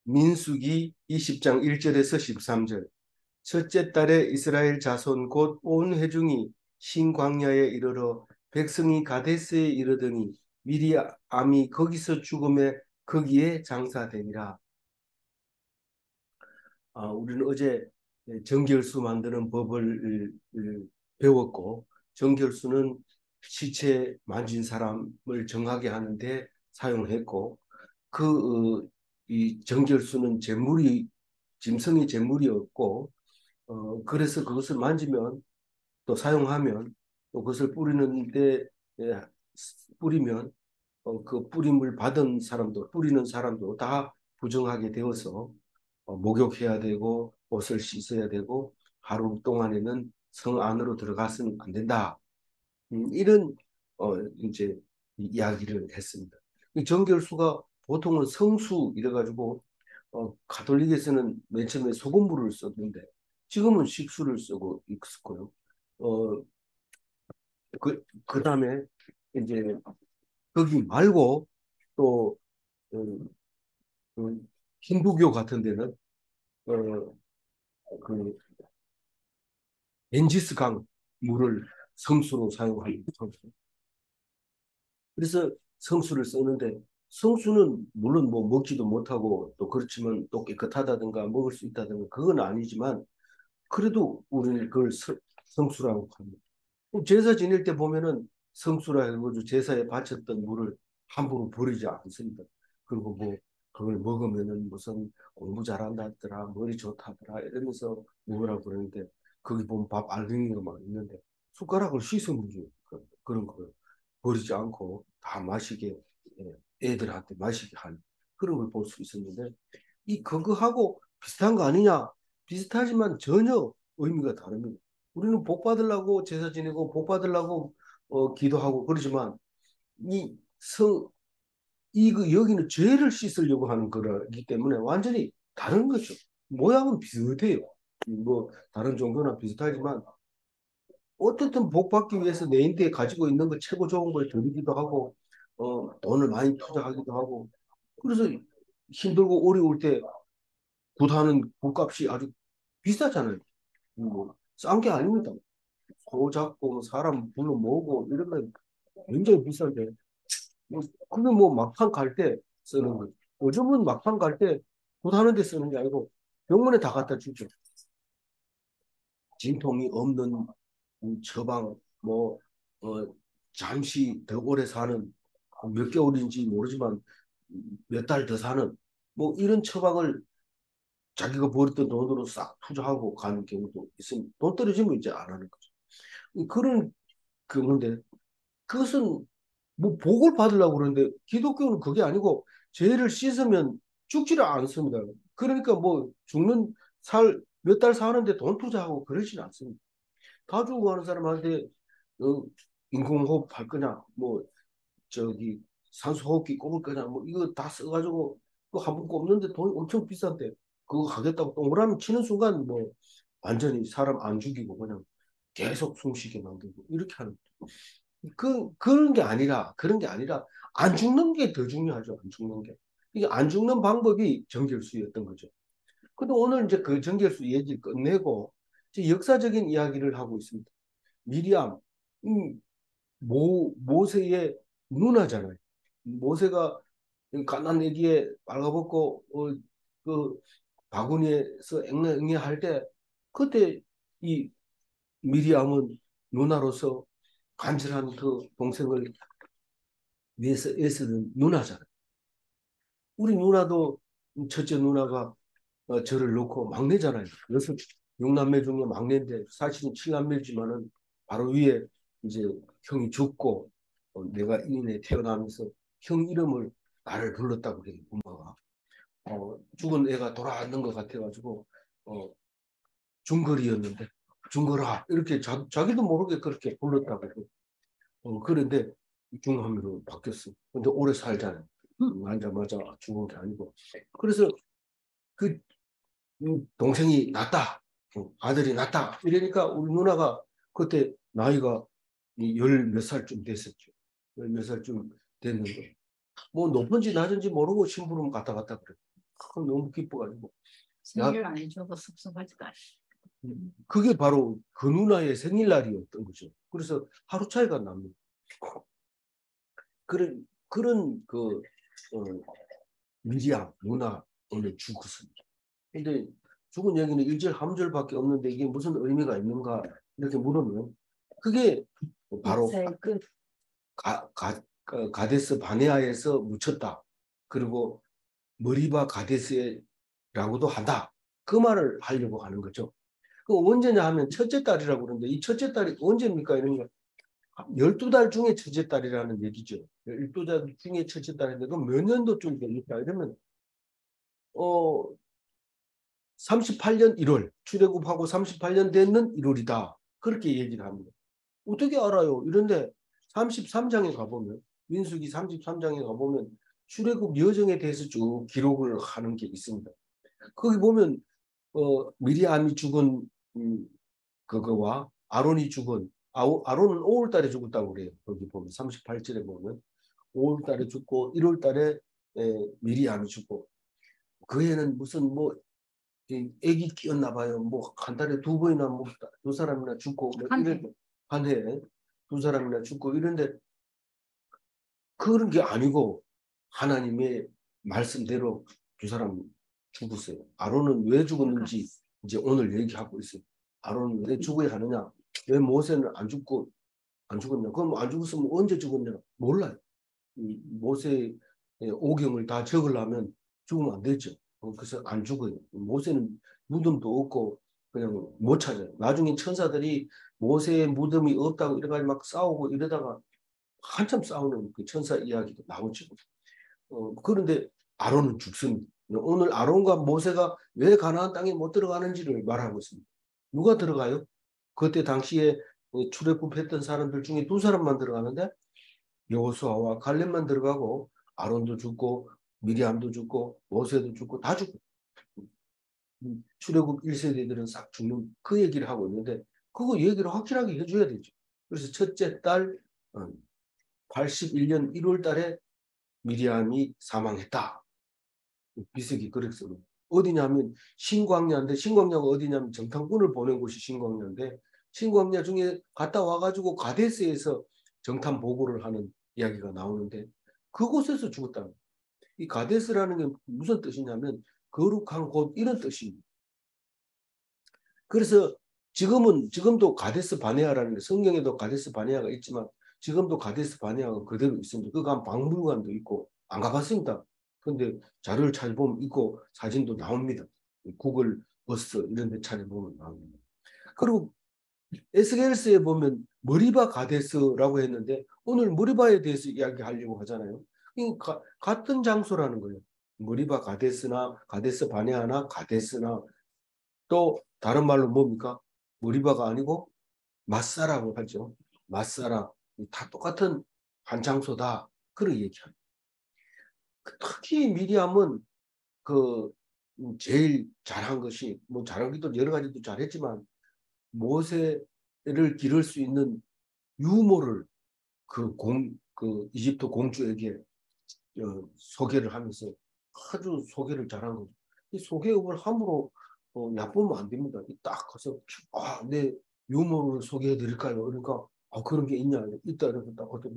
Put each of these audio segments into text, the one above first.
민수기 20장 1절에서 13절. 첫째 달에 이스라엘 자손 곧 온 회중이 신광야에 이르러 백성이 가데스에 이르더니 미리암이 거기서 죽음에 거기에 장사되니라. 우리는 어제 정결수 만드는 법을 배웠고, 정결수는 시체 만진 사람을 정하게 하는데 사용했고, 이 정결수는 짐승이 제물이었고, 그래서 그것을 만지면 또 사용하면 또 그것을 뿌리는데 예, 뿌리면 그 뿌림을 받은 사람도 뿌리는 사람도 다 부정하게 되어서 목욕해야 되고 옷을 씻어야 되고 하루 동안에는 성 안으로 들어가서는 안 된다. 이런 이제 이야기를 했습니다. 이 정결수가 보통은 성수 이래가지고 가톨릭에서는 맨 처음에 소금물을 썼는데 지금은 식수를 쓰고 있었고요. 어, 그다음에 이제 거기 말고 또 힌두교 같은 데는 어, 그 겐지스강 물을 성수로 사용하는 성수. 그래서 성수를 쓰는데 성수는 물론 뭐 먹지도 못하고 또 그렇지만 또 깨끗하다든가 먹을 수 있다든가 그건 아니지만 그래도 우리는 그걸 성수라고 합니다. 제사 지낼 때 보면은 성수라 해가지고 제사에 바쳤던 물을 함부로 버리지 않습니다. 그리고 뭐 그걸 먹으면은 무슨 공부 잘한다더라, 머리 좋다더라 이러면서 먹으라고 그러는데 거기 보면 밥 알갱이가 막 있는데 숟가락을 씻어 먹죠. 그런 걸 버리지 않고 다 마시게 애들한테 마시게 하는 그런 걸 볼 수 있었는데 이 그거하고 비슷한 거 아니냐? 비슷하지만 전혀 의미가 다릅니다. 우리는 복 받으려고 제사 지내고 복 받으려고 기도하고 그러지만 이 성, 여기는 죄를 씻으려고 하는 거라기 때문에 완전히 다른 거죠. 모양은 비슷해요. 뭐 다른 종교나 비슷하지만 어떻든 복 받기 위해서 내 인대에 가지고 있는 거 최고 좋은 걸 드리기도 하고 돈을 많이 투자하기도 하고 그래서 힘들고 어려울 때 굿하는 굿값이 아주 비싸잖아요. 뭐 싼 게 아닙니다. 소 잡고 뭐 사람 불러 모으고 이러면 굉장히 비싼데 뭐 그게 뭐 막판 갈 때 쓰는 거죠. 요즘은 막판 갈 때 굿하는 데 쓰는 게 아니고 병원에 다 갖다 주죠. 진통이 없는 처방 뭐 잠시 더 오래 사는 몇 개월인지 모르지만 몇 달 더 사는 뭐 이런 처방을 자기가 벌었던 돈으로 싹 투자하고 가는 경우도 있으면 돈 떨어지면 이제 안 하는 거죠. 그런 경우인데 그것은 뭐 복을 받으려고 그러는데 기독교는 그게 아니고 죄를 씻으면 죽지를 않습니다. 그러니까 뭐 죽는 몇 달 사는데 돈 투자하고 그러지는 않습니다. 다 죽어가는 사람한테 어, 인공호흡 할 거냐 뭐 저기 산소호흡기 꼽을 거냐 뭐 이거 다 써가지고 그거 한 번 꼽는데 돈이 엄청 비싼데 그거 하겠다고 동그라미 치는 순간 뭐 완전히 사람 안 죽이고 그냥 계속 숨쉬게 만들고 이렇게 하는 그런 게 아니라 안 죽는 게 더 중요하죠. 안 죽는 게 이게 안 죽는 방법이 정결수였던 거죠. 근데 오늘 이제 그 정결수 얘기 끝내고 이제 역사적인 이야기를 하고 있습니다. 미리암 모세의 누나잖아요. 모세가 가나안 애기에 빨가벗고 그 바구니에서 앵앵 할때 그때 이 미리암은 누나로서 간절한 그 동생을 위해서 애쓰는 누나잖아요. 우리 누나도 첫째 누나가 저를 놓고 막내잖아요. 여섯 육남매 중에 막내인데 사실은 칠남매지만은 바로 위에 이제 형이 죽고 내가 이인에 태어나면서 형 이름을 나를 불렀다고 그래요. 엄마가 죽은 애가 돌아왔는 것 같아가지고 어, 중걸이었는데 중걸아 이렇게 자기도 모르게 그렇게 불렀다고 그래요. 그런데 중함으로 바뀌었어. 근데 오래 살잖아요. 앉자마자 죽은 게 아니고. 그래서 그 동생이 낫다. 아들이 낫다. 이러니까 우리 누나가 그때 나이가 열 몇 살쯤 됐었죠. 열 몇 살쯤 됐는데 뭐 높은지 낮은지 모르고 심부름 갔다 갔다 그래. 너무 기뻐가지고. 생일 안 해줘도 섭섭하지도 않아. 그게 바로 그 누나의 생일날이었던 거죠. 그래서 하루 차이가 납니다. 그런 미리암 누나 오늘 죽었습니다. 근데 죽은 얘기는 1절, 3절밖에 없는데 이게 무슨 의미가 있는가 이렇게 물으면 그게 바로 가데스 바네아에서 묻혔다. 그리고 머리바 가데스라고도 한다. 그 말을 하려고 하는 거죠. 그 언제냐 하면 첫째 딸이라고 그러는데 이 첫째 딸이 언제입니까? 이런 거 12달 중에 첫째 딸이라는 얘기죠. 12달 중에 첫째 딸인데 그럼 몇 년도쯤 됩니까? 이러면 38년 1월 출애굽하고 38년 됐는 1월이다. 그렇게 얘기를 합니다. 어떻게 알아요? 이런데 33장에 가보면 민수기 33장에 가보면 출애굽 여정에 대해서 쭉 기록을 하는 게 있습니다. 거기 보면 미리암이 죽은 그거와 아론이 죽은 아론은 5월달에 죽었다고 그래요. 거기 보면 38절에 보면 5월달에 죽고 1월달에 미리암이 죽고 그 애는 무슨 뭐 애기 끼었나 봐요. 뭐 한 달에 2번이나 뭐 2사람이나 죽고 뭐 한 해에 2사람이나 죽고 이런데 그런 게 아니고 하나님의 말씀대로 2사람 죽었어요. 아론은 왜 죽었는지 이제 오늘 얘기하고 있어요. 아론은 왜 죽어야 하느냐? 왜 모세는 안 죽었냐? 그럼 안 죽었으면 언제 죽었냐? 몰라요. 모세의 오경을 다 적으려면 죽으면 안 되죠. 그래서 안 죽어요. 모세는 무덤도 없고 그냥 못 찾아요. 나중에 천사들이 모세의 무덤이 없다고 이래가지고 막 싸우고 이러다가 한참 싸우는 그 천사 이야기도 나오죠. 그런데 아론은 죽습니다. 오늘 아론과 모세가 왜 가나안 땅에 못 들어가는지를 말하고 있습니다. 누가 들어가요? 그때 당시에 출애굽했던 사람들 중에 2사람만 들어가는데 여호수아와 갈렙만 들어가고 아론도 죽고 미리암도 죽고 모세도 죽고 다 죽고 출애굽 1세대들은 싹 죽는 그 얘기를 하고 있는데 그거 얘기를 확실하게 해줘야 되죠. 그래서 첫째 딸 81년 1월 달에 미리암이 사망했다. 비석이 그랬어요. 어디냐면 신광야인데 신광야가 어디냐면 정탐꾼을 보낸 곳이 신광야인데 신광야 중에 갔다 와가지고 가데스에서 정탐 보고를 하는 이야기가 나오는데 그곳에서 죽었다. 이 가데스라는 게 무슨 뜻이냐면 거룩한 곳 이런 뜻입니다. 그래서 지금도 가데스 바네아라는 게 성경에도 가데스 바네아가 있지만 지금도 가데스 바네아가 그대로 있습니다. 그 간 박물관도 있고 안 가봤습니다. 근데 자료를 찾아보면 있고 사진도 나옵니다. 구글 버스 이런 데 찾아보면 나옵니다. 그리고 에스겔서에 보면 머리바 가데스라고 했는데 오늘 머리바에 대해서 이야기하려고 하잖아요. 같은 장소라는 거예요. 머리바 가데스나 가데스 바네아나 가데스나 또 다른 말로 뭡니까? 머리바가 아니고 마사라고 하죠. 마사라. 다 똑같은 한 장소다. 그런 얘기합니다. 특히 미리암은 그 제일 잘한 것이 뭐 잘한 것도 여러 가지도 잘했지만 모세를 기를 수 있는 유모를 그 이집트 공주에게 소개를 하면서 아주 소개를 잘한 거죠. 이 소개업을 함부로 얕보면 안 됩니다. 딱 가서 내 유모를 소개해 드릴까요? 그러니까 그런 게 있냐? 있다 이렇게 딱 어떻게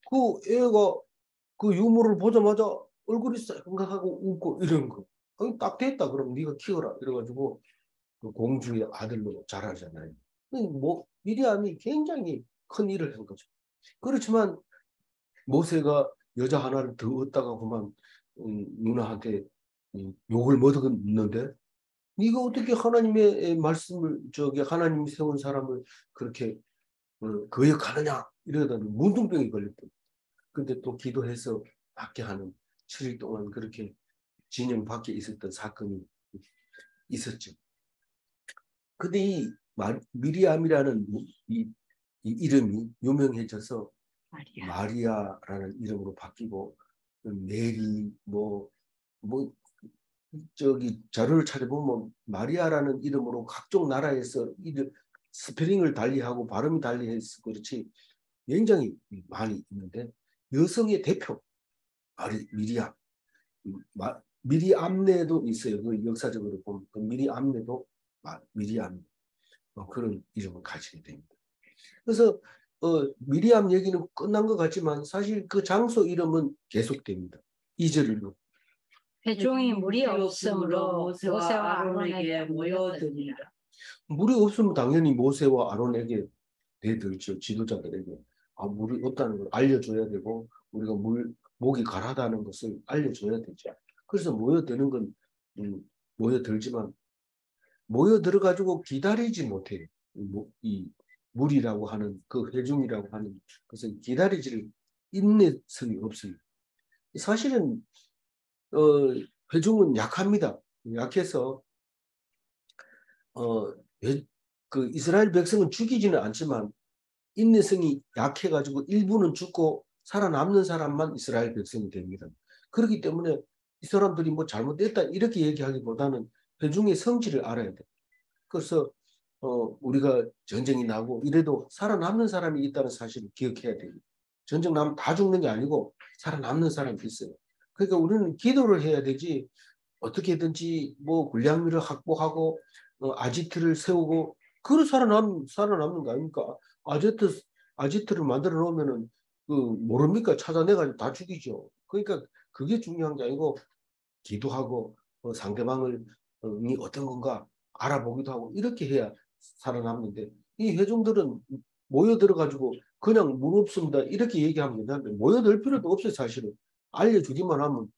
그 애가 그 유모를 보자마자 얼굴이 생각하고 웃고 이런 거. 딱 됐다. 그럼 네가 키워라. 이래가지고 그 공주의 아들로 자라잖아요. 뭐 미리암이 굉장히 큰 일을 한 거죠. 그렇지만 모세가 여자 하나를 더 얻다가 그만 누나한테 욕을 먹었는데 네가 어떻게 하나님의 말씀을 하나님이 세운 사람을 그렇게 거역하느냐 이러다 문둥병이 걸렸던. 근데 또 기도해서 받게 하는 7일 동안 그렇게 진영 밖에 있었던 사건이 있었죠. 근데 이 미리암이라는 이 이름이 유명해져서 마리아라는 이름으로 바뀌고 메리 뭐 자료를 찾아보면 마리아라는 이름으로 각종 나라에서 스페링을 달리하고 발음이 달리해서 그렇지 굉장히 많이 있는데 여성의 대표 미리암 미리 암내도 있어요. 그 역사적으로 보면 그 미리 암내도 미리 암 그런 이름을 가지게 됩니다. 그래서 미리암 얘기는 끝난 것 같지만 사실 그 장소 이름은 계속됩니다. 2절로 회중이 물이 없으므로 모세와 아론에게 모여드니라. 물이 없으면 당연히 모세와 아론에게 대들죠. 지도자들에게 물이 없다는 걸 알려줘야 되고 우리가 목이 가라다는 것을 알려줘야 되죠. 그래서 모여드는 건 모여들지만 모여들어가지고 기다리지 못해요. 이 물이라고 하는 그 회중이라고 하는 것은 기다리지를 인내성이 없어요. 사실은 회중은 약합니다. 약해서 그 이스라엘 백성은 죽이지는 않지만 인내성이 약해가지고 일부는 죽고 살아남는 사람만 이스라엘 백성이 됩니다. 그렇기 때문에 이 사람들이 뭐 잘못됐다 이렇게 얘기하기보다는 회중의 성질을 알아야 돼. 그래서 우리가 전쟁이 나고 이래도 살아남는 사람이 있다는 사실을 기억해야 돼요. 전쟁 나면 다 죽는 게 아니고 살아남는 사람이 있어요. 그러니까 우리는 기도를 해야 되지 어떻게든지 뭐 군량미를 확보하고 아지트를 세우고 그걸 살아남는 거 아닙니까? 아지트를 만들어 놓으면은 그 모릅니까? 찾아내가지고 다 죽이죠. 그러니까 그게 중요한 게 아니고 기도하고 상대방을 이 어떤 건가 알아보기도 하고 이렇게 해야 살아남는데 이 회중들은 모여들어가지고 그냥 물 없습니다 이렇게 얘기하면 되는데 모여들 필요도 없어요. 사실은 알려주기만 하면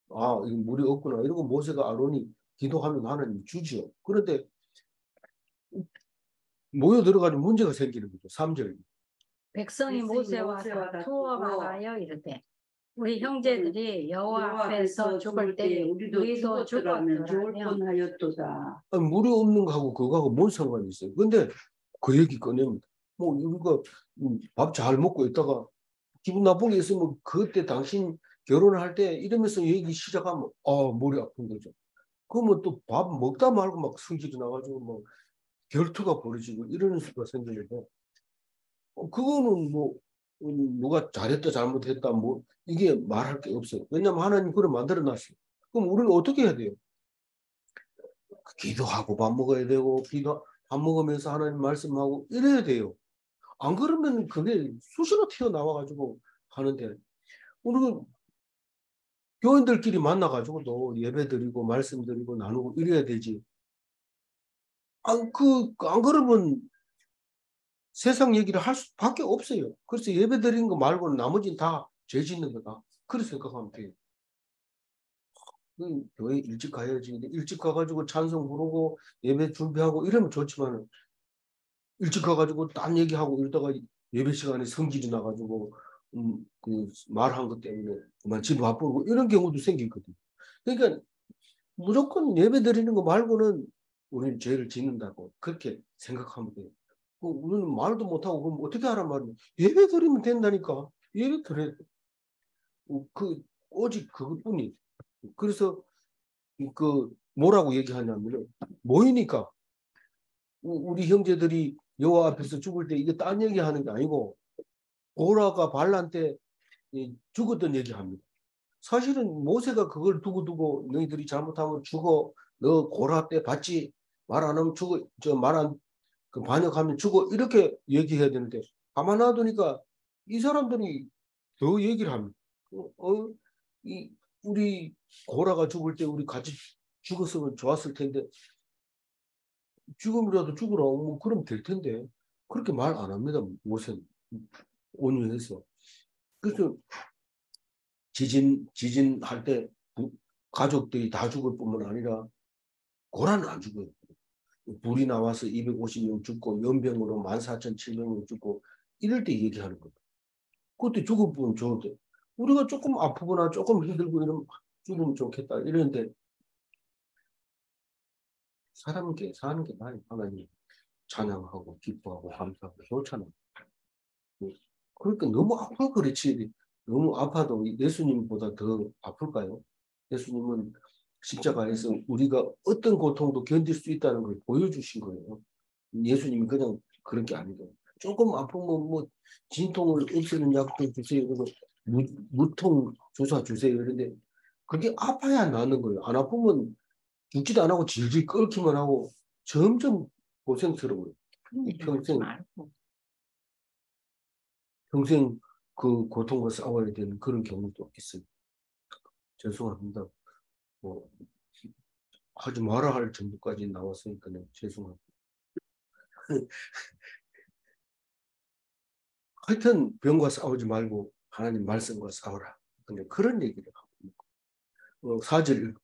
이거 물이 없구나 이러고 모세가 아론이 기도하면 하나님 주지요. 그런데 모여들어가지고 문제가 생기는 거죠. 3절 백성이 모세와 다투어 말하여 이르되 우리 형제들이 여호와 앞에서 죽을 때 우리도 죽었더라면 좋을 뻔하였도다. 물이 없는 거하고 그거하고 뭔 상관이 있어요. 근데 그 얘기 꺼냅니다. 뭐 우리가 밥 잘 먹고 있다가 기분 나쁜 게 있으면 그때 당신 결혼할 때 이러면서 얘기 시작하면 머리 아픈 거죠. 그러면 또 밥 먹다 말고 막 성질이 나가지고 뭐 결투가 벌어지고 이러는 수가 생기는데 그거는 뭐 누가 잘했다 잘못했다 뭐 이게 말할 게 없어요. 왜냐하면 하나님 그걸 만들어 놨어요. 그럼 우리는 어떻게 해야 돼요? 기도하고 밥 먹어야 되고 밥 먹으면서 하나님 말씀하고 이래야 돼요. 안 그러면 그게 수시로 튀어나와가지고 하는데 우리가 교인들끼리 만나가지고도 예배 드리고 말씀 드리고 나누고 이래야 되지. 안 그러면 세상 얘기를 할 수밖에 없어요. 그래서 예배 드리는 거 말고는 나머지는 다 죄 짓는 거다. 그렇게 생각하면 돼요. 교회 일찍 가야지. 일찍 가가지고 찬송 부르고 예배 준비하고 이러면 좋지만 일찍 가가지고 딴 얘기하고 이러다가 예배 시간에 성질이 나가지고 그 말한 것 때문에 그만 집 와버리고 이런 경우도 생기거든요. 그러니까 무조건 예배 드리는 거 말고는 우리는 죄를 짓는다고 그렇게 생각하면 돼요. 우리는 말도 못하고 그럼 어떻게 하란 말이야. 예배 드리면 된다니까. 예배 드려야 돼. 오직 그것뿐이. 그래서 뭐라고 얘기하냐면은 모이니까 우리 형제들이 여호와 앞에서 죽을 때 이게 딴 얘기하는 게 아니고 고라가 발란 때 죽었던 얘기합니다. 사실은 모세가 그걸 두고 너희들이 잘못하면 죽어. 너 고라 때 받지 말 안 하면 죽어. 그 반역하면 죽어. 이렇게 얘기해야 되는데 가만 놔두니까 이 사람들이 더 얘기를 합니다. 우리 고라가 죽을 때 우리 같이 죽었으면 좋았을 텐데 지금이라도 죽으라. 뭐 그럼 될 텐데 그렇게 말 안 합니다. 모세는 온유해서. 그래서 지진할 때 가족들이 다 죽을 뿐만 아니라 고라는 안 죽어요. 불이 나와서 250명 죽고 연병으로 14,700명 죽고 이럴 때 얘기하는 거예요. 그때 죽을 뿐 좋은데 우리가 조금 아프거나 조금 힘들고 이러면 죽으면 좋겠다 이러는데 사람께 사는 게 많이 하나님 찬양하고 기뻐하고 감사하고 좋잖아요. 그러니까 너무 아파 그렇지 너무 아파도 예수님보다 더 아플까요? 예수님은 십자가에서 우리가 어떤 고통도 견딜 수 있다는 걸 보여주신 거예요. 예수님이 그냥 그런 게 아니고 조금 아프면 뭐 진통을 없애는 약도 주세요. 그리고 무통 주사 주세요. 그런데 그게 아파야 낫는 거예요. 안 아프면 죽지도 안 하고 질질 끓기만 하고 점점 고생스러워요. 평생 평생 그 고통과 싸워야 되는 그런 경우도 있어요. 죄송합니다. 뭐 하지 마라 할 정도까지 나왔으니까 죄송합니다. 하여튼 병과 싸우지 말고 하나님 말씀과 싸우라. 근데 그런 얘기를 하고 있고 4절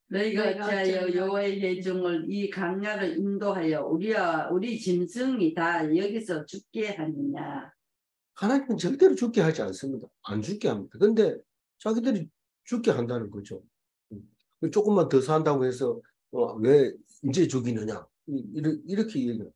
너희가 어찌하여 여호와의 회중을 이 강야를 인도하여 우리 짐승이 다 여기서 죽게 하느냐. 하나님은 절대로 죽게 하지 않습니다. 안 죽게 합니다. 근데 자기들이 죽게 한다는 거죠. 조금만 더 산다고 해서 왜 이제 죽이느냐 이렇게 얘기해요.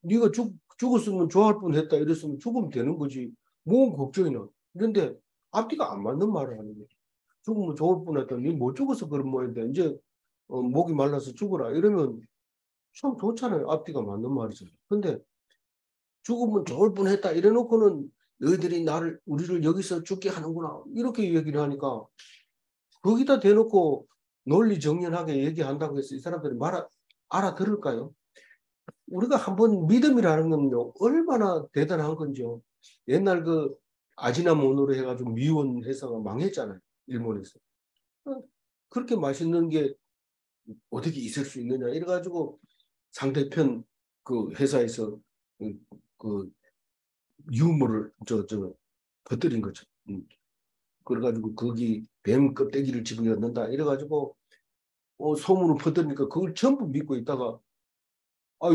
네가 죽었으면 좋아할 뻔했다 이랬으면 죽으면 되는 거지. 뭔 걱정이나. 그런데 앞뒤가 안 맞는 말을 하는 거죠. 죽으면 좋을 뻔했다. 네 못 죽어서 그런 모양인데 이제 목이 말라서 죽어라 이러면 참 좋잖아요. 앞뒤가 맞는 말이죠. 근데 죽으면 좋을 뻔했다 이래놓고는 너희들이 우리를 여기서 죽게 하는구나 이렇게 얘기를 하니까 거기다 대놓고 논리정연하게 얘기한다고 해서 이 사람들이 알아들을까요? 우리가 한번 믿음이라는 건요 얼마나 대단한 건지요. 옛날 그 아지나모노로 해가지고 미원 회사가 망했잖아요. 일본에서. 그렇게 맛있는 게 어떻게 있을 수 있느냐 이래가지고 상대편 그 회사에서 그 유물을 퍼뜨린 거죠. 그래가지고 거기 뱀 껍데기를 집어넣는다 이래가지고 소문을 퍼뜨리니까 그걸 전부 믿고 있다가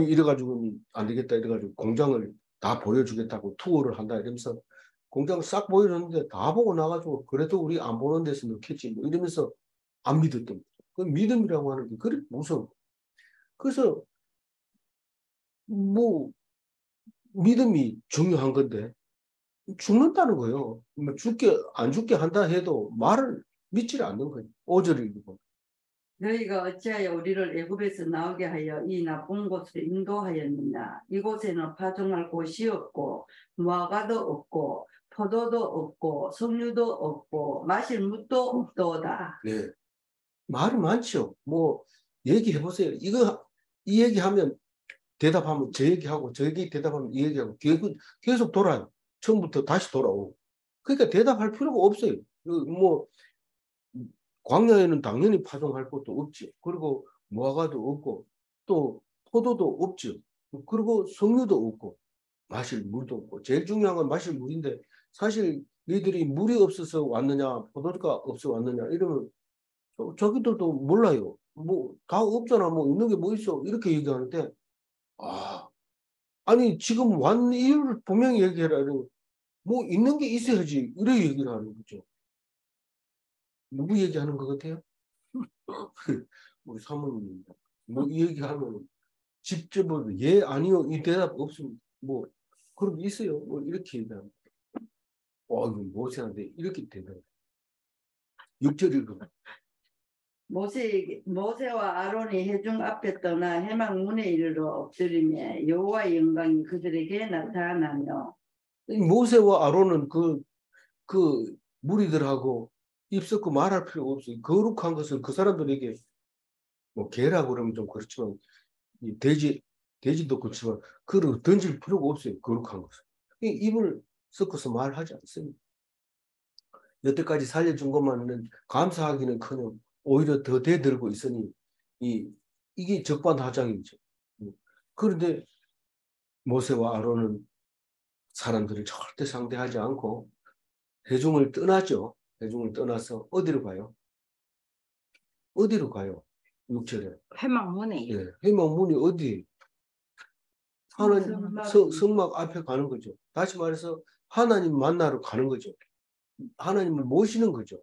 이래가지고는 안 되겠다 이래가지고 공장을 다 보여주겠다고 투어를 한다 이러면서 공장을 싹 보여줬는데 다 보고 나가지고 그래도 우리 안 보는 데서 넣겠지 뭐 이러면서 안 믿었던 거죠. 그 믿음이라고 하는 게 그렇게 무서워. 그래서 뭐 믿음이 중요한 건데 죽는다는 거예요. 안 죽게 한다 해도 말을 믿지를 않는 거예요. 5절을 읽고. 너희가 어찌하여 우리를 애굽에서 나오게 하여 이 나쁜 곳으로 인도하였느냐. 이곳에는 파종할 곳이 없고 무화과도 없고 포도도 없고 석류도 없고 마실 물도 없도다. 네. 말이 많죠. 뭐 얘기해 보세요. 이 얘기하면 대답하면 저 얘기하고 저 얘기 대답하면 이 얘기하고 계속 돌아요. 처음부터 다시 돌아오고. 그러니까 대답할 필요가 없어요. 뭐 광야에는 당연히 파종할 것도 없지. 그리고 무화과도 없고 또 포도도 없죠. 그리고 석류도 없고 마실 물도 없고 제일 중요한 건 마실 물인데 사실 너희들이 물이 없어서 왔느냐 포도가 없어 왔느냐 이러면 자기들도 몰라요. 뭐 다 없잖아. 뭐 있는 게 뭐 있어 이렇게 얘기하는데 아니 지금 완 이유를 분명히 얘기해라. 뭐 있는 게 있어야지 이래 얘기를 하는 거죠. 누구 얘기하는 것 같아요? 우리 사모님입니다. 뭐 이 얘기하면 직접 예 아니요 이 대답 없으면 뭐 그런 게 있어요. 뭐 이렇게 얘기하면 이거 모세한테 이렇게 대답해. 6절 읽어. 모세와 아론이 회중 앞에 떠나 해막 문에 이르러 엎드리며 여호와의 영광이 그들에게 나타나며. 모세와 아론은 그 무리들하고 입 섞고 말할 필요가 없어요. 거룩한 것을 그 사람들에게 뭐 개라고 그러면 좀 그렇지만 돼지도 그렇지만 그걸 던질 필요가 없어요. 거룩한 것을. 입을 섞어서 말하지 않습니다. 여태까지 살려준 것만은 감사하기는커녕 오히려 더 대들고 있으니 이게 적반하장이죠. 그런데 모세와 아론은 사람들을 절대 상대하지 않고 회중을 떠나죠. 회중을 떠나서 어디로 가요? 어디로 가요? 6절에. 회막문에. 예, 회막문이 어디? 성막 앞에 가는 거죠. 다시 말해서 하나님 만나러 가는 거죠. 하나님을 모시는 거죠.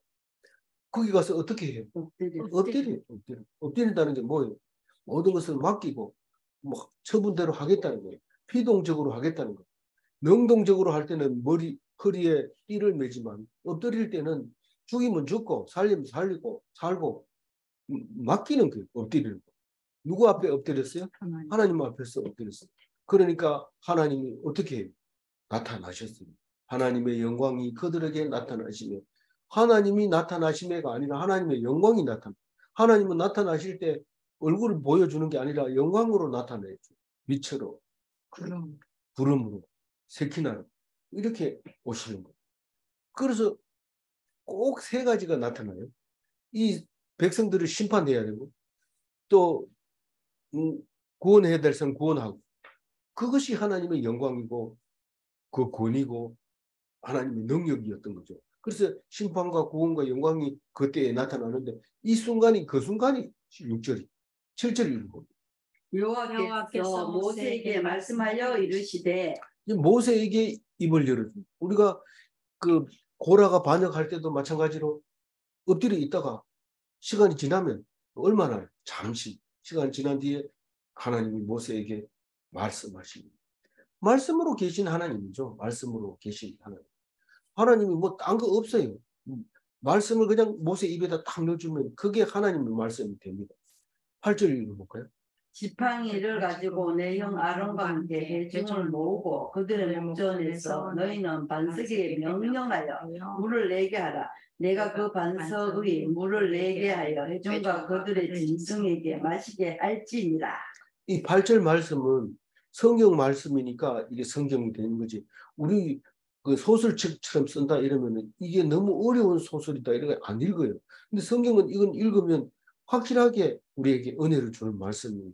거기 가서 어떻게 해요? 엎드린다는 게 뭐예요? 모든 것을 맡기고 뭐 처분대로 하겠다는 거예요. 피동적으로 하겠다는 거예요. 능동적으로 할 때는 허리에 띠를 매지만 엎드릴 때는 죽이면 죽고 살리면 살리고 살고 맡기는 거예요. 엎드리는 거. 누구 앞에 엎드렸어요? 하나님 앞에서 엎드렸어요. 그러니까 하나님이 어떻게 해요? 나타나셨어요. 하나님의 영광이 그들에게 나타나시며 하나님이 나타나심에가 아니라 하나님의 영광이 나타나. 하나님은 나타나실 때 얼굴을 보여주는 게 아니라 영광으로 나타내죠. 빛으로, 그럼 구름으로, 세키나로 이렇게 오시는 거예요. 그래서 꼭 세 가지가 나타나요. 이 백성들을 심판해야 되고 또 구원해야 될 사람 구원하고 그것이 하나님의 영광이고 그 권위고 하나님의 능력이었던 거죠. 그래서 심판과 구원과 영광이 그때에 나타나는데 이 순간이 그 순간이 6절이 7절이 있는 겁니다. 여호와께서 모세에게 말씀하여 이르시되 모세에게 입을 열어줍니다. 우리가 그 고라가 반역할 때도 마찬가지로 엎드려 있다가 시간이 지나면 얼마나 잠시 시간이 지난 뒤에 하나님이 모세에게 말씀하십니다. 말씀으로 계신 하나님이죠. 말씀으로 계신 하나님. 하나님이 뭐 딴 거 없어요. 말씀을 그냥 모세 입에다 딱 넣어주면 그게 하나님의 말씀이 됩니다. 8절 읽어볼까요? 지팡이를 가지고 내 형 아론과 함께 회중을 모으고 그들의 목전에서 너희는 반석에 명령하여 물을 내게 하라. 내가 그 반석의 물을 내게 하여 회중과 그들의 짐승에게 마시게 할지니라. 이 8절 말씀은 성경 말씀이니까 이게 성경이 되는 거지. 우리 그 소설책처럼 쓴다 이러면 이게 너무 어려운 소설이다 이렇게 안 읽어요. 근데 성경은 이건 읽으면 확실하게 우리에게 은혜를 주는 말씀이에요.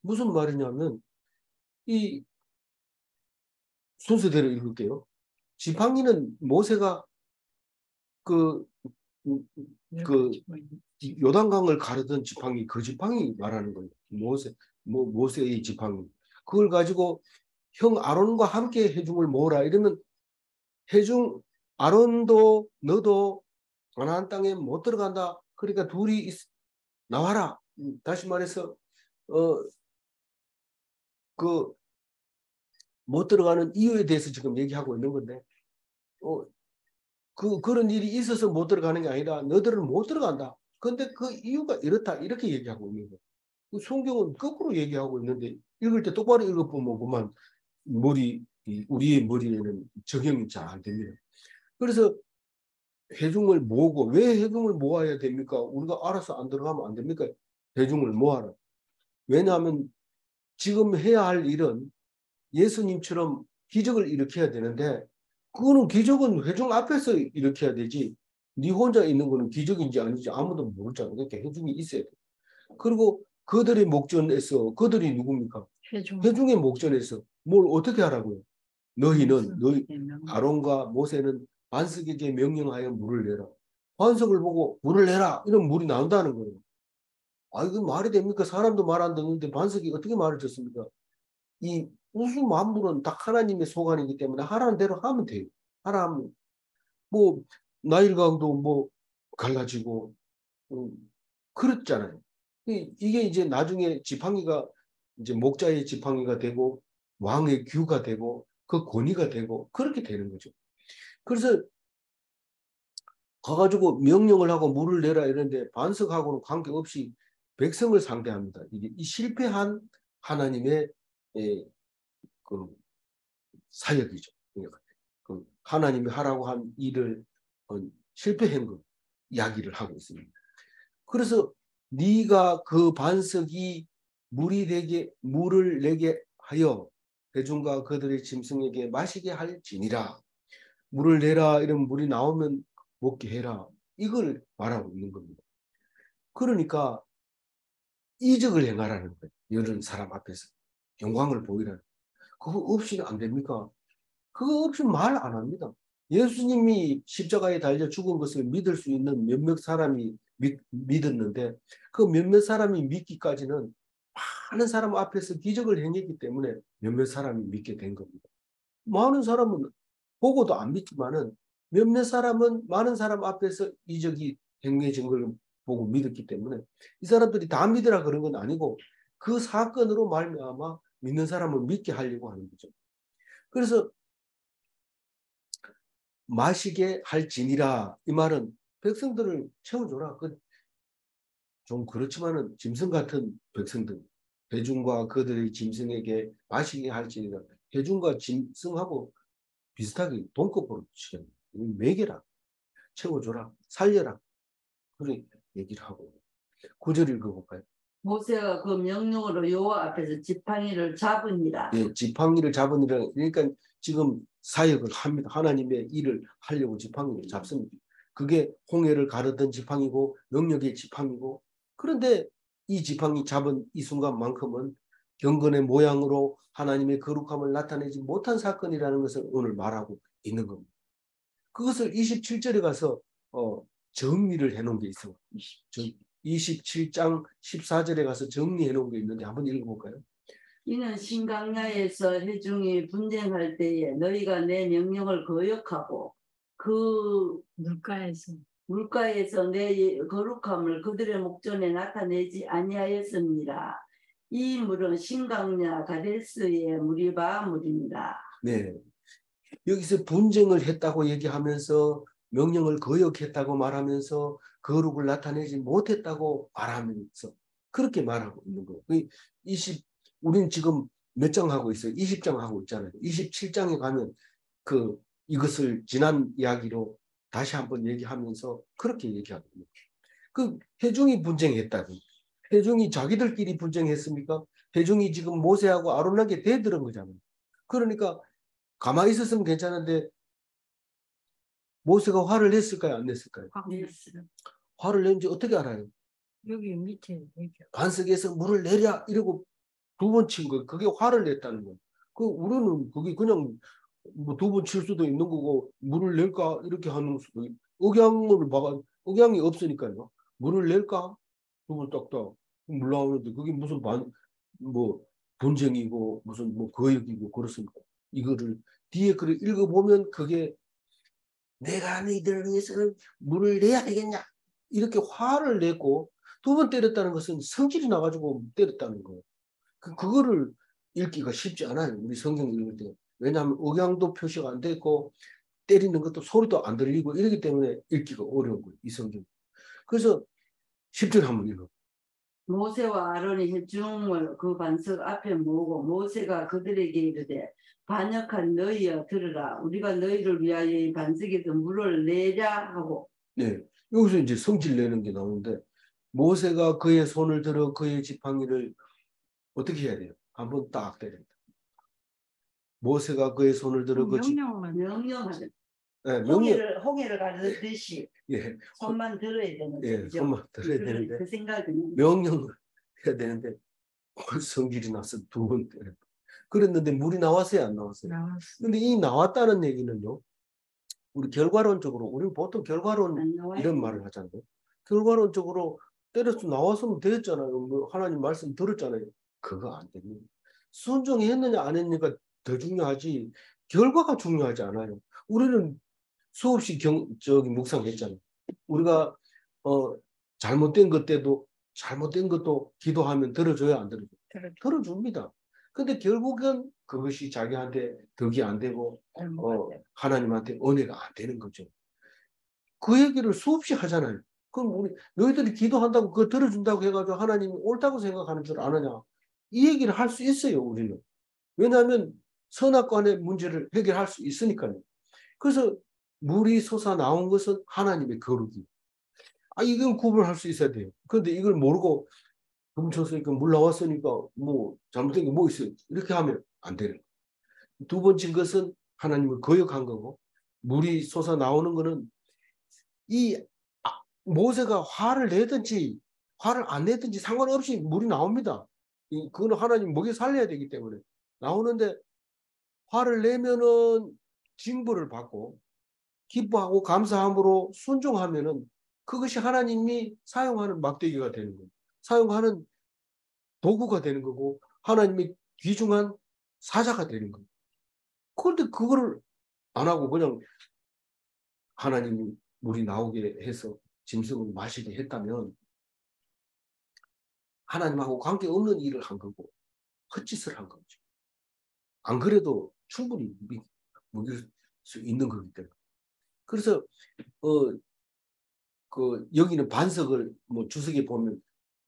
무슨 말이냐면 이 순서대로 읽을게요. 지팡이는 모세가 그 요단강을 가르던 지팡이 그 지팡이 말하는 거예요. 모세의 지팡이. 그걸 가지고 형 아론과 함께 회중을 모으라 이러면 회중 아론도 너도 가나안 땅에 못 들어간다. 그러니까 둘이 나와라. 다시 말해서 그 못 들어가는 이유에 대해서 지금 얘기하고 있는 건데 그런 일이 있어서 못 들어가는 게 아니라 너들은 못 들어간다. 근데 그 이유가 이렇다 이렇게 얘기하고 있는 거예요. 성경은 거꾸로 얘기하고 있는데 읽을 때 똑바로 읽어보면 그만 우리의 머리에는 적용이 잘 안 됩니다. 그래서 회중을 모으고 왜 회중을 모아야 됩니까? 우리가 알아서 안 들어가면 안 됩니까? 회중을 모아라. 왜냐하면 지금 해야 할 일은 예수님처럼 기적을 일으켜야 되는데 그거는 기적은 회중 앞에서 일으켜야 되지 네 혼자 있는 거는 기적인지 아닌지 아무도 모르잖아요. 그러니까 회중이 있어야 돼. 그리고 그들의 목전에서 그들이 누굽니까? 회중의 목전에서 뭘 어떻게 하라고요? 너희 아론과 모세는 반석에게 명령하여 물을 내라. 반석을 보고 물을 내라. 이런 물이 나온다는 거예요. 아, 이거 말이 됩니까? 사람도 말 안 듣는데 반석이 어떻게 말을 듣습니까? 이 우주 만물은 딱 하나님의 소관이기 때문에 하라는 대로 하면 돼요. 하라면 뭐 나일강도 뭐 갈라지고 그렇잖아요. 이게 이제 나중에 지팡이가 이제 목자의 지팡이가 되고 왕의 규가 되고 그 권위가 되고 그렇게 되는 거죠. 그래서 가가지고 명령을 하고 물을 내라 이런데 반석하고는 관계없이 백성을 상대합니다. 이게 이 실패한 하나님의 그 사역이죠. 그 하나님이 하라고 한 일을 실패한 것 이야기를 하고 있습니다. 그래서 네가 그 반석이 물을 내게 하여 대중과 그들의 짐승에게 마시게 할지니라. 물을 내라 이런 물이 나오면 먹게 해라. 이걸 말하고 있는 겁니다. 그러니까 이적을 행하라는 거예요. 이런 사람 앞에서 영광을 보이라는. 그거 없이는 안 됩니까? 그거 없이 말 안 합니다. 예수님이 십자가에 달려 죽은 것을 믿을 수 있는 몇몇 사람이 믿었는데 그 몇몇 사람이 믿기까지는 많은 사람 앞에서 기적을 행했기 때문에 몇몇 사람이 믿게 된 겁니다. 많은 사람은 보고도 안 믿지만은 몇몇 사람은 많은 사람 앞에서 이적이 행해진 걸 보고 믿었기 때문에 이 사람들이 다 믿으라 그런 건 아니고 그 사건으로 말미암아 믿는 사람을 믿게 하려고 하는 거죠. 그래서 마시게 할지니라 이 말은 백성들을 채워줘라. 좀 그렇지만은 짐승 같은 백성들 회중과 그들의 짐승에게 마시게 할지니라. 회중과 짐승하고 비슷하게 동급으로 치는 매개라. 채워줘라, 살려라. 그런 얘기를 하고 9절 읽어볼까요? 모세가 그 명령으로 여호와 앞에서 지팡이를 잡으니라. 예, 지팡이를 잡으니라. 그러니까 지금 사역을 합니다. 하나님의 일을 하려고 지팡이를 잡습니다. 그게 홍해를 가르던 지팡이고 영역의 지팡이고, 그런데 이 지팡이 잡은 이 순간만큼은 경건의 모양으로 하나님의 거룩함을 나타내지 못한 사건이라는 것을 오늘 말하고 있는 겁니다. 그것을 27절에 가서 정리를 해놓은 게 있어요. 27장 14절에 가서 정리해 놓은 게 있는데 한번 읽어볼까요? 이는 신강야에서 회중이 분쟁할 때에 너희가 내 명령을 거역하고 그 물가에서 내 거룩함을 그들의 목전에 나타내지 아니하였습니다. 이 물은 신강야 가데스의 무리바 물입니다. 네, 여기서 분쟁을 했다고 얘기하면서 명령을 거역했다고 말하면서 거룩을 나타내지 못했다고 말하면서 그렇게 말하고 있는 거예요. 우리는 지금 몇 장 하고 있어요? 20장 하고 있잖아요. 27장에 가면 이것을 지난 이야기로 다시 한번 얘기하면서 그렇게 얘기하거든요. 회중이 분쟁했다고. 회중이 자기들끼리 분쟁했습니까? 회중이 지금 모세하고 아론에게 대들은 거잖아요. 그러니까 가만히 있었으면 괜찮은데 모세가 화를 냈을까요? 안 냈을까요? 화를 낸지 어떻게 알아요? 여기 밑에 얘기야. 반석에서 물을 내랴 이러고 2번 친 거, 그게 화를 냈다는 거예요. 우리는 그게 그냥 뭐 2번 칠 수도 있는 거고 물을 낼까 이렇게 하는 수도 있고, 억양이 없으니까요. 물을 낼까? 2번 딱딱 물 나오는데 그게 무슨 뭐 분쟁이고 무슨 뭐 거역이고 그렇습니까? 이거를 뒤에 글을 읽어보면 그게 내가 너희들을 위해서는 물을 내야 되겠냐 이렇게 화를 냈고, 2번 때렸다는 것은 성질이 나가지고 때렸다는 거예요. 그거를 읽기가 쉽지 않아요. 우리 성경 읽을 때. 왜냐하면 억양도 표시가 안 되고 때리는 것도 소리도 안 들리고 이러기 때문에 읽기가 어려운 거예요. 이 성경. 그래서 10절 한번 읽어. 모세와 아론이 회중을 그 반석 앞에 모으고 모세가 그들에게 이르되 반역한 너희여 들으라. 우리가 너희를 위하여 이 반석에서 물을 내랴 하고. 네, 여기서 이제 성질 내는 게 나오는데, 모세가 그의 손을 들어 그의 지팡이를 어떻게 해야 돼요? 한번 딱 때린다. 모세가 그의 손을 들어 명령하는. 네, 홍해를 가르듯이 예, 손만 들어야 되는데. 예, 손만 들어야 되는데 그 생각은 명령을 해야 되는데 성질이 나서 2번 때렸다. 그랬는데 물이 나왔어요, 안 나왔어요? 근데 이 나왔다는 얘기는요, 우리 결과론적으로, 우리는 보통 결과론 이런 말을 하잖아요. 결과론적으로 때려서 나왔으면 됐잖아요. 뭐 하나님 말씀 들었잖아요. 그거 안 됩니다. 순종했느냐 안 했느냐가 더 중요하지 결과가 중요하지 않아요. 우리는 수없이 묵상했잖아요. 우리가 잘못된 것도 기도하면 들어줘야 안 들어줘요? 들어줍니다. 근데 결국은 그것이 자기한테 덕이 안 되고 하나님한테 은혜가 안 되는 거죠. 그 얘기를 수없이 하잖아요. 그럼 너희들이 기도한다고 그거 들어준다고 해가지고 하나님이 옳다고 생각하는 줄 아느냐? 이 얘기를 할 수 있어요, 우리는. 왜냐하면 선악관의 문제를 해결할 수 있으니까요. 그래서 물이 솟아 나온 것은 하나님의 거룩이. 이건 구분할 수 있어야 돼요. 그런데 이걸 모르고 훔쳤으니까 물 나왔으니까 뭐 잘못된 게 뭐 있어요. 이렇게 하면 안 되는 거예요. 2번째 것은 하나님을 거역한 거고, 물이 솟아 나오는 거는 모세가 화를 내든지 화를 안 내든지 상관없이 물이 나옵니다. 그거는 하나님 먹여 살려야 되기 때문에 나오는데, 화를 내면은 징벌을 받고 기뻐하고 감사함으로 순종하면은 그것이 하나님이 사용하는 막대기가 되는 거예요. 사용하는 도구가 되는 거고 하나님의 귀중한 사자가 되는 거예요. 그런데 그거를 안 하고 그냥 하나님이 물이 나오게 해서 짐승을 마시게 했다면 하나님하고 관계없는 일을 한 거고 헛짓을 한 거죠. 안 그래도 충분히 먹일 수 있는 거기 때문에. 그래서 여기는 반석을 뭐 주석에 보면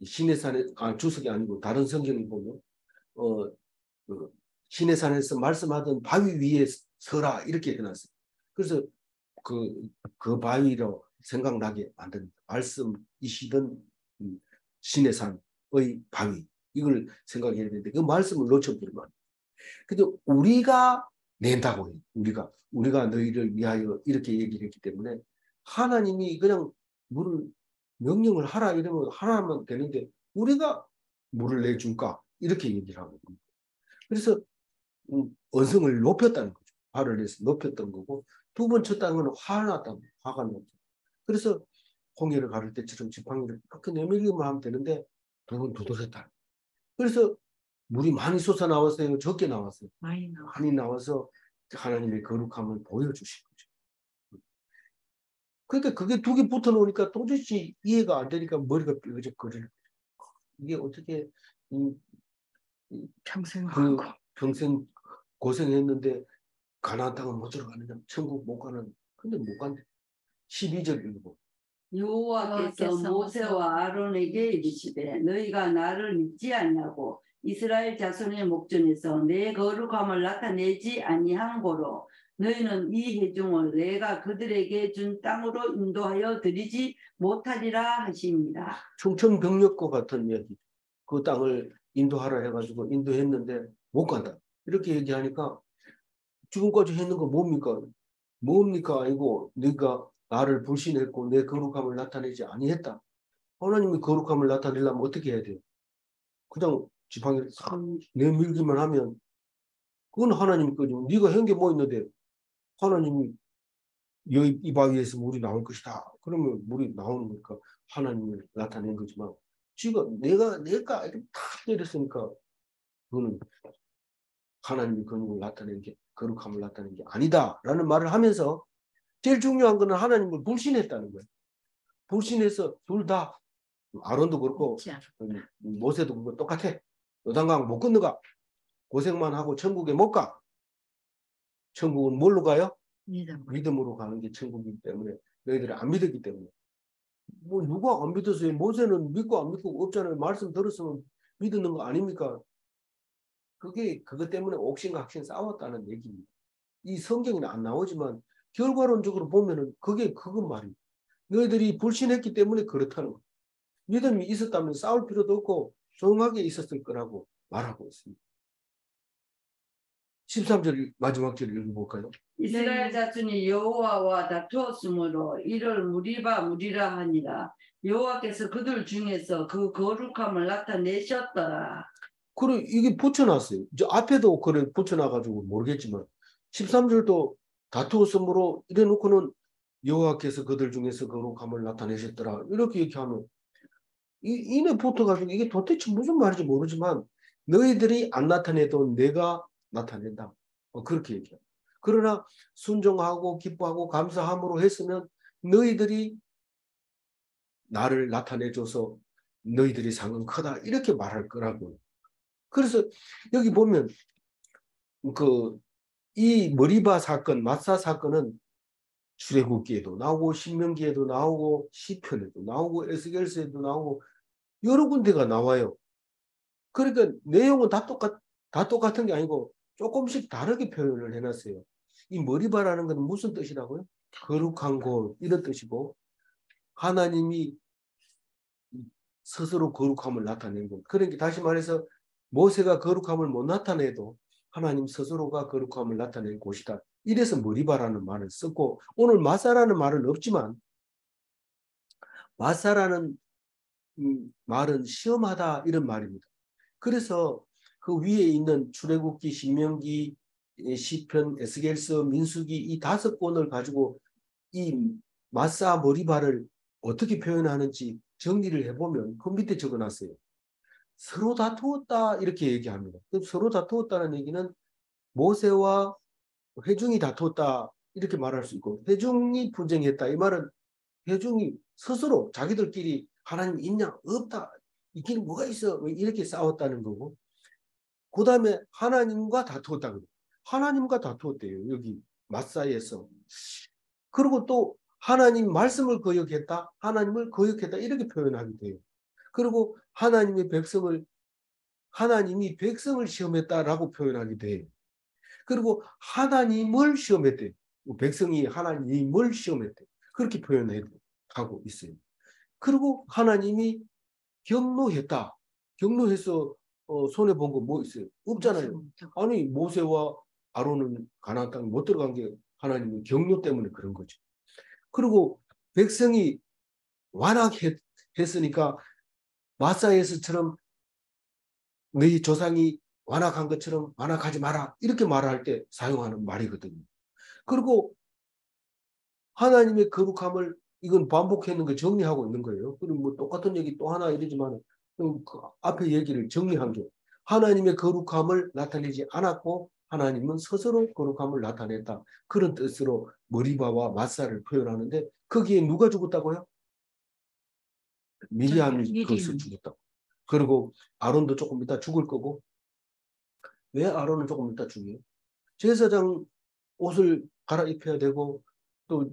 시내산에 주석이 아니고 다른 성경에 보면 시내산에서 말씀하던 바위 위에 서라 이렇게 해놨어요. 그래서 그 바위로 생각나게 만듭니다. 말씀이시던 신의 산의 바위. 이걸 생각해야 되는데 그 말씀을 놓쳐버리면 안 돼요. 근데 우리가 낸다고 해요. 우리가 너희를 위하여 이렇게 얘기를 했기 때문에 하나님이 그냥 물을 명령을 하라 이러면 하라면 되는데 우리가 물을 내줄까 이렇게 얘기를 하고 있습니다. 그래서 언성을 높였다는 거죠. 화를 내서 높였던 거고 두 번 쳤다는 건 화가 났죠. 그래서 홍해를 가를 때처럼 지팡이를 그렇게 내밀기만 하면 되는데 두 번 두드렸다. 그래서 물이 많이 솟아나왔어요. 적게 나왔어요. 많이 나와. 많이 나와서 하나님의 거룩함을 보여주신 거죠. 그러니까 그게 두 개 붙어 놓으니까 도저히 이해가 안 되니까 머리가 삐그적거리는 거죠. 이게 어떻게 평생 그 하고. 평생 고생했는데 가나안 땅은 못 들어가느냐? 천국 못 가는. 근데 못 간대. 12절 읽고. 여호와께서 모세와 아론에게 이르시되 너희가 나를 믿지 않냐고 이스라엘 자손의 목전에서 내 거룩함을 나타내지 아니한 고로 너희는 이 회중을 내가 그들에게 준 땅으로 인도하여 드리지 못하리라 하십니다. 청천벽력과 같은 얘기. 그 땅을 인도하라 해가지고 인도했는데 못 간다. 이렇게 얘기하니까 지금까지 했는 거 뭡니까? 뭡니까? 아니고 네가 나를 불신했고 내 거룩함을 나타내지 아니했다. 하나님이 거룩함을 나타내려면 어떻게 해야 돼요? 그냥 지팡이를 싹 내밀기만 하면 그건 하나님 거죠. 네가 한 게 뭐 있는데 하나님이 이 바위에서 물이 나올 것이다. 그러면 물이 나오는 거니까 하나님을 나타낸 거지만 지금 내가 이렇게 탁 때렸으니까 그거는 하나님이 그걸 나타낸 게 거룩함을 나타낸 게 아니다라는 말을 하면서 제일 중요한 거는 하나님을 불신했다는 거예요. 불신해서 둘 다 아론도 그렇고 모세도 그렇고 똑같아. 요단강 못 건너가. 고생만 하고 천국에 못 가. 천국은 뭘로 가요? 믿음으로 가는 게 천국이기 때문에 너희들이 안 믿었기 때문에. 뭐 누가 안 믿었어요? 모세는 믿고 안 믿고 없잖아요. 말씀 들었으면 믿는 거 아닙니까? 그것 때문에 옥신각신 싸웠다는 얘기입니다. 이 성경에는 안 나오지만 결과론적으로 보면은 그건 말이에요. 너희들이 불신했기 때문에 그렇다는 거예요. 믿음이 있었다면 싸울 필요도 없고 조용하게 있었을 거라고 말하고 있습니다. 13절 마지막 절 읽어볼까요? 이스라엘 자손이 여호와와 다투었으므로 이를 무리라 하니라. 여호와께서 그들 중에서 그 거룩함을 나타내셨더라. 그래 이게 붙여놨어요. 이제 앞에도 그래 붙여놔가지고 모르겠지만 13절도 다투었으므로 이래놓고는 여호와께서 그들 중에서 거룩함을 나타내셨더라. 이렇게 얘기하면 이내 붙어가지고 이게 도대체 무슨 말인지 모르지만 너희들이 안 나타내도 내가 나타낸다. 그렇게 얘기해요. 그러나 순종하고 기뻐하고 감사함으로 했으면 너희들이 나를 나타내줘서 너희들이 상은 크다. 이렇게 말할 거라고요. 그래서 여기 보면 이 머리바 사건, 마사 사건은 출애굽기에도 나오고 신명기에도 나오고 시편에도 나오고 에스겔서에도 나오고 여러 군데가 나와요. 그러니까 내용은 다 똑같은 게 아니고 조금씩 다르게 표현을 해놨어요. 이 머리바라는 건 무슨 뜻이라고요? 거룩한 곳 이런 뜻이고 하나님이 스스로 거룩함을 나타낸 것. 그러니까 다시 말해서 모세가 거룩함을 못 나타내도 하나님 스스로가 거룩함을 나타낸 곳이다. 이래서 머리바라는 말을 썼고 오늘 마사라는 말은 없지만 마사라는 말은 시험하다 이런 말입니다. 그래서 그 위에 있는 출애굽기, 신명기, 시편, 에스겔서, 민수기 이 5권을 가지고 이 마사 머리바를 어떻게 표현하는지 정리를 해보면 그 밑에 적어놨어요. 서로 다투었다 이렇게 얘기합니다. 서로 다투었다는 얘기는 모세와 회중이 다투었다 이렇게 말할 수 있고 회중이 분쟁했다 이 말은 회중이 스스로 자기들끼리 하나님 있냐 없다 있긴 뭐가 있어 이렇게 싸웠다는 거고 그 다음에 하나님과 다투었다. 하나님과 다투었대요. 여기 마사에서. 그리고 또 하나님 말씀을 거역했다. 하나님을 거역했다. 이렇게 표현하게 돼요. 그리고 하나님이 백성을 시험했다라고 표현하게 돼요. 그리고 하나님을 시험했대요. 백성이 하나님을 시험했대. 그렇게 표현하고 있어요. 그리고 하나님이 경노했다. 경노해서 손해 본 거 뭐 있어요? 없잖아요. 아니 모세와 아론은 가나안 땅에 못 들어간 게 하나님의 경노 때문에 그런 거죠. 그리고 백성이 완악했으니까 마사에서처럼 너희 조상이 완악한 것처럼 완악하지 마라 이렇게 말할 때 사용하는 말이거든요. 그리고 하나님의 거룩함을 이건 반복했는 거 정리하고 있는 거예요. 그리고 뭐 똑같은 얘기 또 하나 이러지만 그 앞에 얘기를 정리한 게 하나님의 거룩함을 나타내지 않았고 하나님은 스스로 거룩함을 나타냈다. 그런 뜻으로 머리바와 마사를 표현하는데 거기에 누가 죽었다고요? 미리암이 거기서 죽었다고. 그리고 아론도 조금 이따 죽을 거고 왜 아론은 조금 이따 죽여요? 제사장 옷을 갈아입혀야 되고 또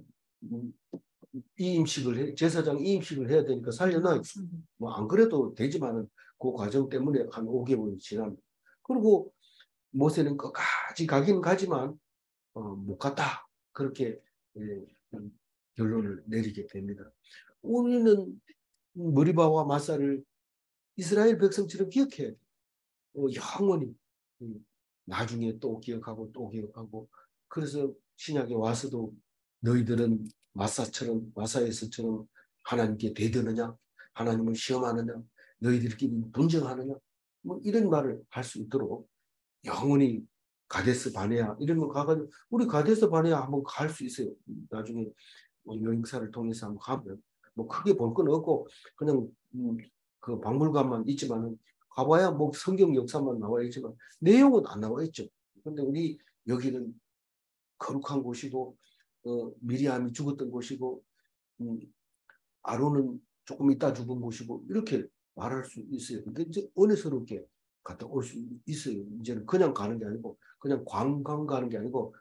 제사장 이임식을 해야 되니까 살려놔. 뭐 안 그래도 되지만은 그 과정 때문에 한 5개월이 지납니다. 그리고 모세는 끝까지 가긴 가지만 못 갔다. 그렇게 결론을 내리게 됩니다. 우리는 머리바와 마사를 이스라엘 백성처럼 기억해야 돼. 영원히 나중에 또 기억하고 또 기억하고 그래서 신약에 와서도 너희들은 마사에서처럼 하나님께 대드느냐 하나님을 시험하느냐 너희들끼리 분쟁하느냐 뭐 이런 말을 할 수 있도록 영원히 가데스 바네아 이런 거 가가지고 우리 가데스 바네아 한번 갈 수 있어요. 나중에 여행사를 통해서 한번 가면 뭐 크게 볼 건 없고 그냥 그 박물관만 있지만은 가봐야 뭐 성경 역사만 나와 있지만 내용은 안 나와 있죠. 근데 우리 여기는 거룩한 곳이고 미리암이 죽었던 곳이고 아론은 조금 있다 죽은 곳이고 이렇게 말할 수 있어요. 근데 이제 은혜스럽게 갔다 올 수 있어요. 이제는 그냥 가는 게 아니고 그냥 관광 가는 게 아니고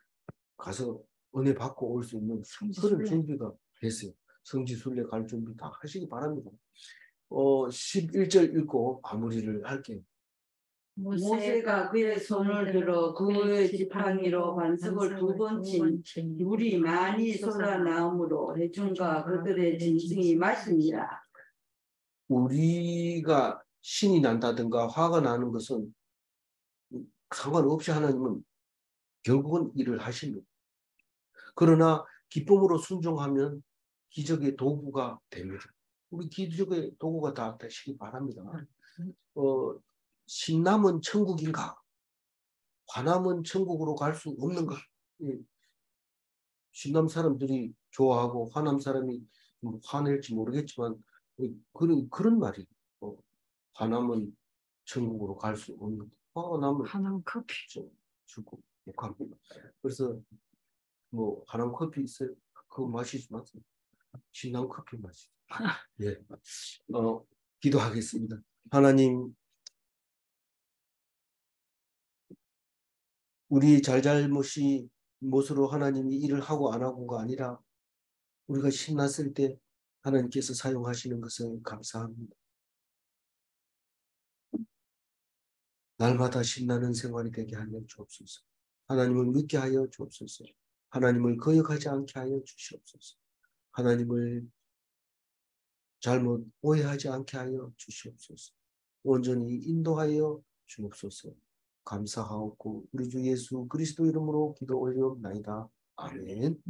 가서 은혜 받고 올 수 있는 그런 준비가 됐어요. 성지순례 갈 준비 다 하시기 바랍니다. 11절 읽고 마무리를 할게요. 모세가 그의 손을 들어 그의 지팡이로 반석을 두 번 친 물이 많이 솟아나오므로 회중과 그들의 짐승이 마시니라. 우리가 신이 난다든가 화가 나는 것은 상관없이 하나님은 결국은 일을 하십니다. 그러나 기쁨으로 순종하면 기적의 도구가 됩니다. 우리 기적의 도구가 다 되시기 바랍니다. 신남은 천국인가? 화남은 천국으로 갈 수 없는가? 신남 사람들이 좋아하고 화남 사람이 화낼지 모르겠지만 그런 말이에요. 화남은 천국으로 갈 수 없는 화남은 하남 커피 주고 욕합니다. 그래서 뭐 화남 커피 있어요? 그거 마시지 마세요. 신남 커피 마시죠. 예. 기도하겠습니다. 하나님, 우리 잘잘못이 못으로 하나님이 일을 하고 안 하고가 아니라 우리가 신났을 때 하나님께서 사용하시는 것을 감사합니다. 날마다 신나는 생활이 되게 하여 주옵소서. 하나님을 믿게 하여 주옵소서. 하나님을 거역하지 않게 하여 주시옵소서. 하나님을 잘못 오해하지 않게 하여 주시옵소서. 온전히 인도하여 주옵소서. 감사하옵고 우리 주 예수 그리스도 이름으로 기도 올리옵나이다. 아멘.